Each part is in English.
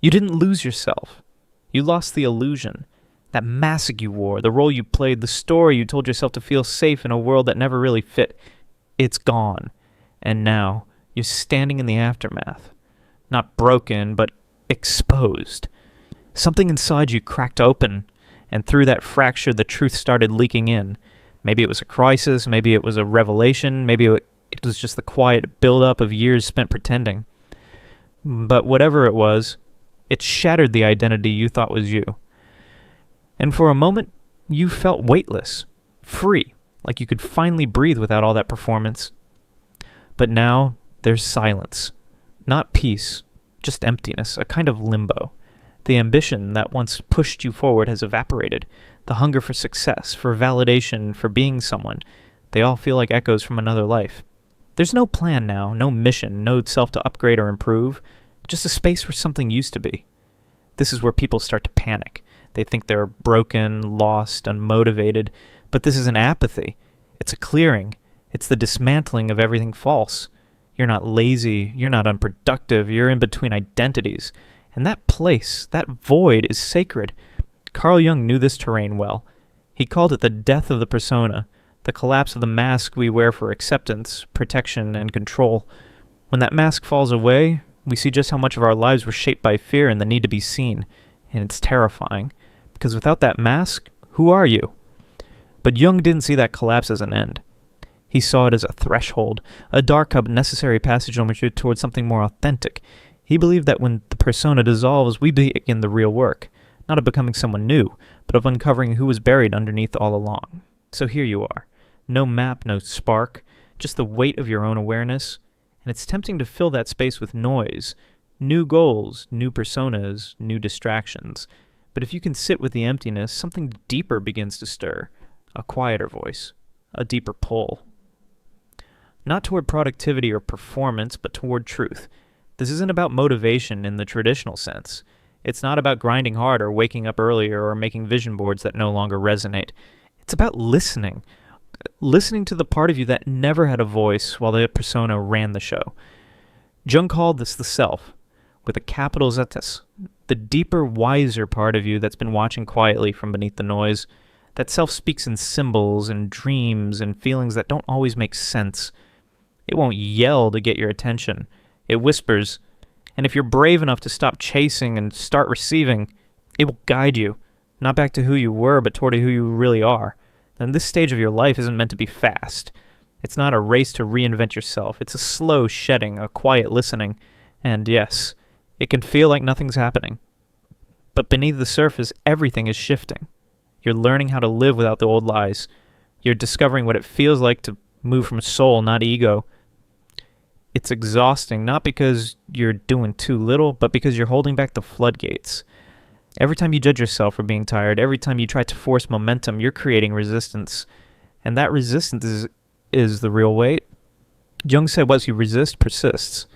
You didn't lose yourself. You lost the illusion. That mask you wore, the role you played, the story you told yourself to feel safe in a world that never really fit. It's gone. And now, you're standing in the aftermath. Not broken, but exposed. Something inside you cracked open, and through that fracture the truth started leaking in. Maybe it was a crisis, maybe it was a revelation, maybe it was just the quiet build-up of years spent pretending. But whatever it was, it shattered the identity you thought was you. And for a moment, you felt weightless, free, like you could finally breathe without all that performance. But now, there's silence. Not peace, just emptiness, a kind of limbo. The ambition that once pushed you forward has evaporated. The hunger for success, for validation, for being someone, they all feel like echoes from another life. There's no plan now, no mission, no self to upgrade or improve, just a space where something used to be. This is where people start to panic. They think they're broken, lost, unmotivated, but this isn't apathy. It's a clearing. It's the dismantling of everything false. You're not lazy, you're not unproductive, you're in between identities. And that place, that void, is sacred. Carl Jung knew this terrain well. He called it the death of the persona, the collapse of the mask we wear for acceptance, protection, and control. When that mask falls away, we see just how much of our lives were shaped by fear and the need to be seen. And it's terrifying, because without that mask, who are you? But Jung didn't see that collapse as an end. He saw it as a threshold, a dark but necessary passage on which towards something more authentic. He believed that when the persona dissolves, we begin the real work, not of becoming someone new, but of uncovering who was buried underneath all along. So here you are. No map, no spark, just the weight of your own awareness, and it's tempting to fill that space with noise, new goals, new personas, new distractions. But if you can sit with the emptiness, something deeper begins to stir, a quieter voice, a deeper pull. Not toward productivity or performance, but toward truth. This isn't about motivation in the traditional sense. It's not about grinding hard or waking up earlier or making vision boards that no longer resonate. It's about listening. Listening to the part of you that never had a voice while the persona ran the show. Jung called this the self, with a capital Zetas, the deeper, wiser part of you that's been watching quietly from beneath the noise. That self speaks in symbols and dreams and feelings that don't always make sense. It won't yell to get your attention. It whispers, and if you're brave enough to stop chasing and start receiving, it will guide you, not back to who you were, but toward who you really are. And this stage of your life isn't meant to be fast. It's not a race to reinvent yourself. It's a slow shedding, a quiet listening, and yes, it can feel like nothing's happening. But beneath the surface, everything is shifting. You're learning how to live without the old lies. You're discovering what it feels like to move from soul, not ego. It's exhausting, not because you're doing too little, but because you're holding back the floodgates. Every time you judge yourself for being tired, every time you try to force momentum, you're creating resistance. And that resistance is the real weight. Jung said what you resist persists.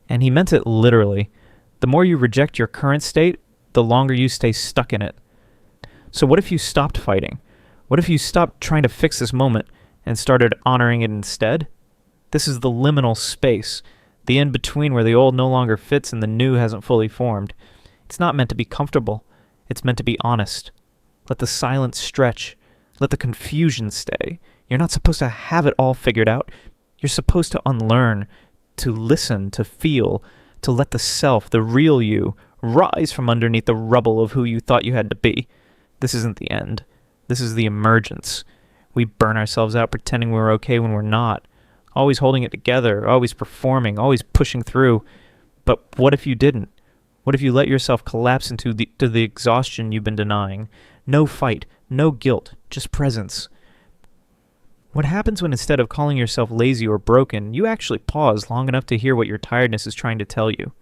And he meant it literally. The more you reject your current state, the longer you stay stuck in it. So what if you stopped fighting? What if you stopped trying to fix this moment and started honoring it instead? This is the liminal space, the in-between where the old no longer fits and the new hasn't fully formed. It's not meant to be comfortable. It's meant to be honest. Let the silence stretch. Let the confusion stay. You're not supposed to have it all figured out. You're supposed to unlearn, to listen, to feel, to let the self, the real you, rise from underneath the rubble of who you thought you had to be. This isn't the end. This is the emergence. We burn ourselves out pretending we're okay when we're not. Always holding it together, always performing, always pushing through. But what if you didn't? What if you let yourself collapse into the exhaustion you've been denying? No fight, no guilt, just presence. What happens when instead of calling yourself lazy or broken, you actually pause long enough to hear what your tiredness is trying to tell you?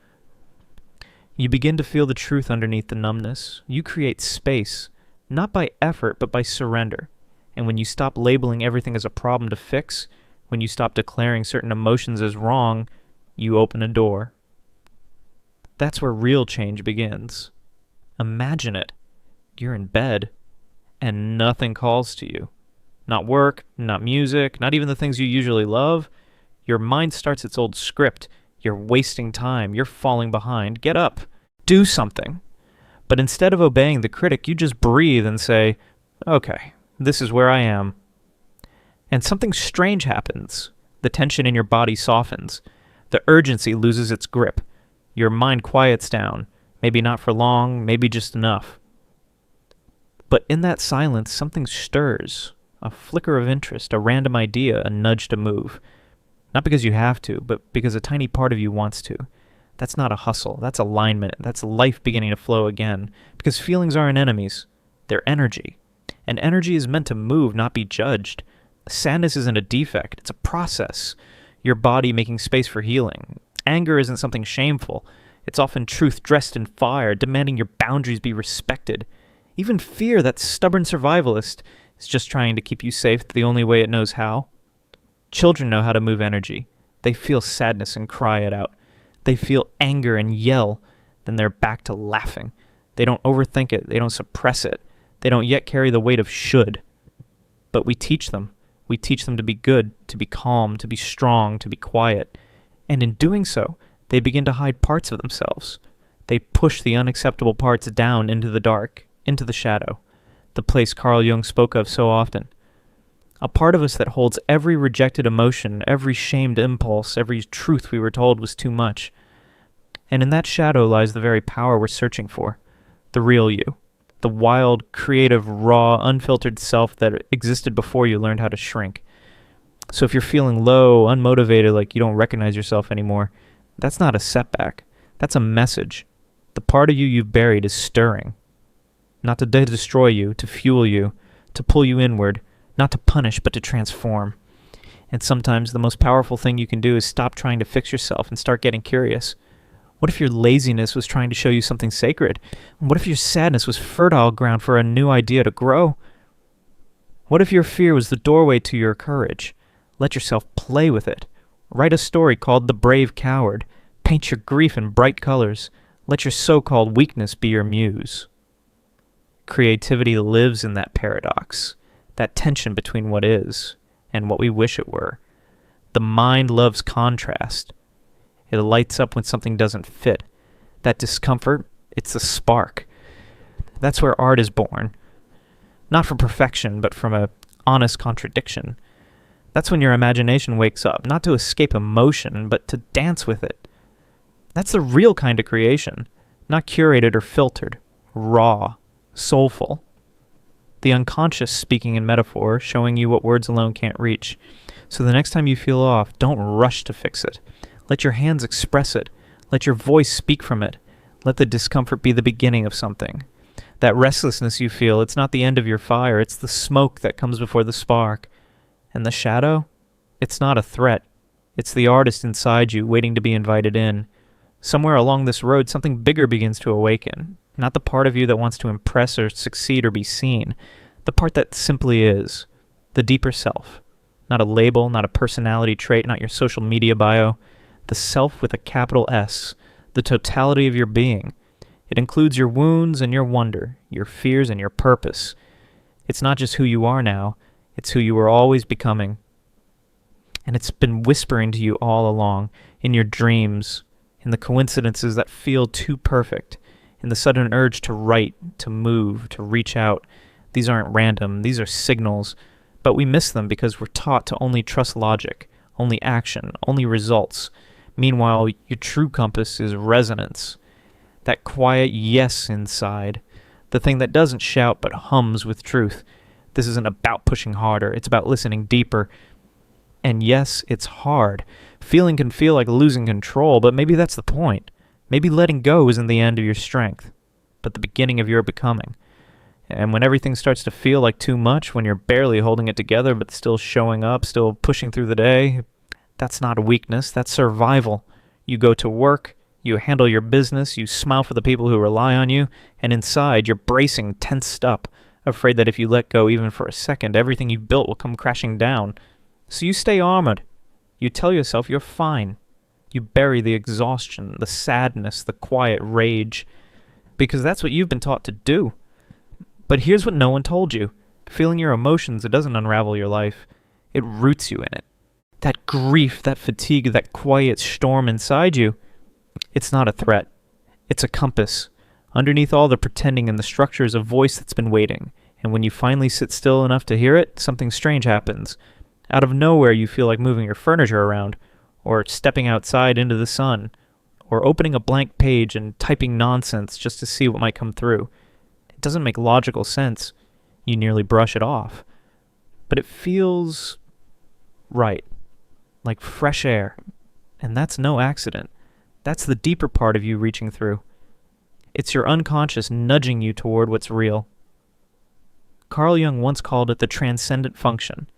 You begin to feel the truth underneath the numbness. You create space, not by effort, but by surrender. And when you stop labeling everything as a problem to fix, when you stop declaring certain emotions as wrong, you open a door. That's where real change begins. Imagine it. You're in bed, and nothing calls to you. Not work, not music, not even the things you usually love. Your mind starts its old script. You're wasting time. You're falling behind. Get up. do something. But instead of obeying the critic, you just breathe and say, okay, this is where I am. And something strange happens. The tension in your body softens. The urgency loses its grip. Your mind quiets down. Maybe not for long, maybe just enough. But in that silence, something stirs. A flicker of interest, a random idea, a nudge to move. Not because you have to, but because a tiny part of you wants to. That's not a hustle. That's alignment. That's life beginning to flow again. Because feelings aren't enemies. They're energy. And energy is meant to move, not be judged. Sadness isn't a defect. It's a process. Your body making space for healing. Anger isn't something shameful. It's often truth dressed in fire, demanding your boundaries be respected. Even fear, that stubborn survivalist, is just trying to keep you safe the only way it knows how. Children know how to move energy. They feel sadness and cry it out. They feel anger and yell. Then they're back to laughing. They don't overthink it. They don't suppress it. They don't yet carry the weight of should. But we teach them. We teach them to be good, to be calm, to be strong, to be quiet. And in doing so, they begin to hide parts of themselves. They push the unacceptable parts down into the dark, into the shadow, the place Carl Jung spoke of so often. A part of us that holds every rejected emotion, every shamed impulse, every truth we were told was too much. And in that shadow lies the very power we're searching for, the real you, the wild, creative, raw, unfiltered self that existed before you learned how to shrink. So if you're feeling low, unmotivated, like you don't recognize yourself anymore, that's not a setback. That's a message. The part of you you've buried is stirring. Not to destroy you, to fuel you, to pull you inward, not to punish, but to transform. And sometimes the most powerful thing you can do is stop trying to fix yourself and start getting curious. What if your laziness was trying to show you something sacred? What if your sadness was fertile ground for a new idea to grow? What if your fear was the doorway to your courage? Let yourself play with it. Write a story called The Brave Coward. Paint your grief in bright colors. Let your so-called weakness be your muse. Creativity lives in that paradox, that tension between what is and what we wish it were. The mind loves contrast. It lights up when something doesn't fit. That discomfort, it's the spark. That's where art is born. Not from perfection, but from an honest contradiction. That's when your imagination wakes up, not to escape emotion, but to dance with it. That's the real kind of creation, not curated or filtered, raw, soulful. The unconscious speaking in metaphor, showing you what words alone can't reach. So the next time you feel off, don't rush to fix it. Let your hands express it. Let your voice speak from it. Let the discomfort be the beginning of something. That restlessness you feel, it's not the end of your fire, it's the smoke that comes before the spark. And the shadow? It's not a threat. It's the artist inside you waiting to be invited in. Somewhere along this road, something bigger begins to awaken. Not the part of you that wants to impress or succeed or be seen. The part that simply is. The deeper self. Not a label, not a personality trait, not your social media bio. The self with a capital S. The totality of your being. It includes your wounds and your wonder, your fears and your purpose. It's not just who you are now. It's who you were always becoming. And it's been whispering to you all along, in your dreams, in the coincidences that feel too perfect, in the sudden urge to write, to move, to reach out. These aren't random, these are signals, but we miss them because we're taught to only trust logic, only action, only results. Meanwhile, your true compass is resonance, that quiet yes inside, the thing that doesn't shout but hums with truth. This isn't about pushing harder, it's about listening deeper. And yes, it's hard. Feeling can feel like losing control, but maybe that's the point. Maybe letting go isn't the end of your strength, but the beginning of your becoming. And when everything starts to feel like too much, when you're barely holding it together but still showing up, still pushing through the day, that's not a weakness, that's survival. You go to work, you handle your business, you smile for the people who rely on you, and inside you're bracing, tensed up, afraid that if you let go even for a second, everything you've built will come crashing down. So you stay armored. You tell yourself you're fine. You bury the exhaustion, the sadness, the quiet rage, because that's what you've been taught to do. But here's what no one told you. Feeling your emotions, it doesn't unravel your life. It roots you in it. That grief, that fatigue, that quiet storm inside you, it's not a threat. It's a compass. Underneath all the pretending and the structure is a voice that's been waiting. And when you finally sit still enough to hear it, something strange happens. Out of nowhere, you feel like moving your furniture around, or stepping outside into the sun, or opening a blank page and typing nonsense just to see what might come through. It doesn't make logical sense. You nearly brush it off. But it feels right, like fresh air. And that's no accident. That's the deeper part of you reaching through. It's your unconscious nudging you toward what's real. Carl Jung once called it the transcendent function,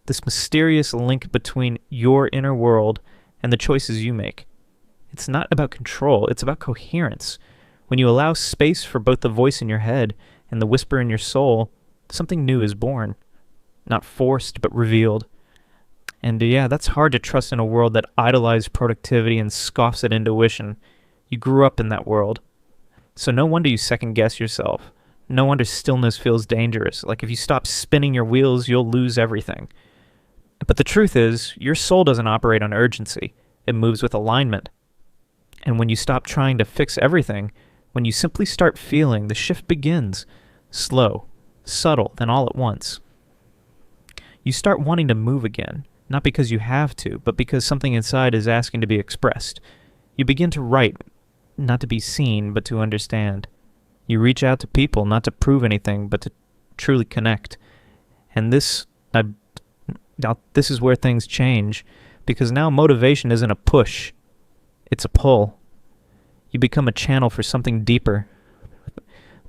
this mysterious link between your inner world and the choices you make. It's not about control, it's about coherence. When you allow space for both the voice in your head and the whisper in your soul, something new is born. Not forced, but revealed. And that's hard to trust in a world that idolizes productivity and scoffs at intuition. You grew up in that world. So no wonder you second guess yourself. No wonder stillness feels dangerous. Like if you stop spinning your wheels, you'll lose everything. But the truth is, your soul doesn't operate on urgency. It moves with alignment. And when you stop trying to fix everything, when you simply start feeling, the shift begins. Slow, subtle, then all at once. You start wanting to move again, not because you have to, but because something inside is asking to be expressed. You begin to write, not to be seen, but to understand. You reach out to people, not to prove anything, but to truly connect. And this is where things change, because now motivation isn't a push, it's a pull. You become a channel for something deeper.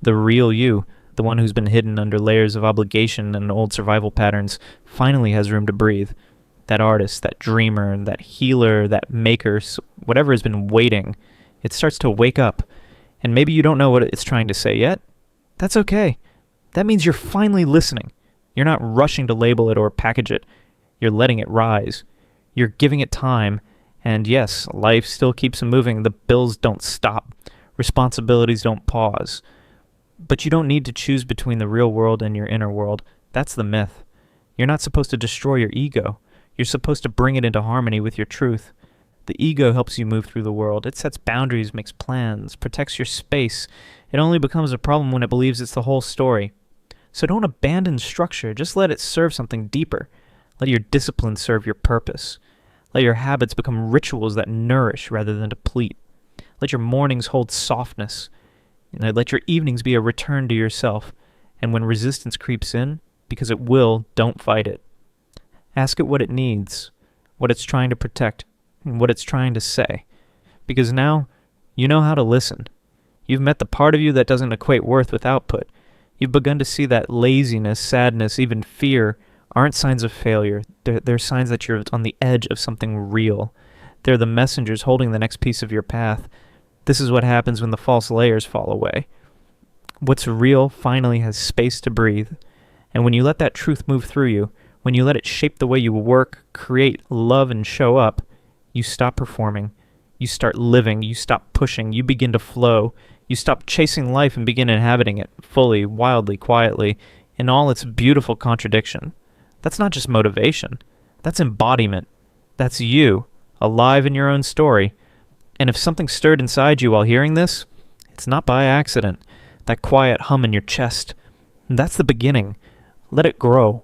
The real you, the one who's been hidden under layers of obligation and old survival patterns, finally has room to breathe. That artist, that dreamer, that healer, that maker, whatever has been waiting, it starts to wake up. And maybe you don't know what it's trying to say yet. That's okay. That means you're finally listening. You're not rushing to label it or package it. You're letting it rise. You're giving it time. And yes, life still keeps moving. The bills don't stop. Responsibilities don't pause. But you don't need to choose between the real world and your inner world. That's the myth. You're not supposed to destroy your ego. You're supposed to bring it into harmony with your truth. The ego helps you move through the world. It sets boundaries, makes plans, protects your space. It only becomes a problem when it believes it's the whole story. So don't abandon structure. Just let it serve something deeper. Let your discipline serve your purpose. Let your habits become rituals that nourish rather than deplete. Let your mornings hold softness. Let your evenings be a return to yourself. And when resistance creeps in, because it will, don't fight it. Ask it what it needs, what it's trying to protect, and what it's trying to say. Because now, you know how to listen. You've met the part of you that doesn't equate worth with output. You've begun to see that laziness, sadness, even fear aren't signs of failure. They're signs that you're on the edge of something real. They're the messengers holding the next piece of your path. This is what happens when the false layers fall away. What's real finally has space to breathe. And when you let that truth move through you, when you let it shape the way you work, create, love, and show up, you stop performing. You start living. You stop pushing. You begin to flow. You stop chasing life and begin inhabiting it fully, wildly, quietly, in all its beautiful contradiction. That's not just motivation. That's embodiment. That's you, alive in your own story. And if something stirred inside you while hearing this, it's not by accident. That quiet hum in your chest, that's the beginning. Let it grow.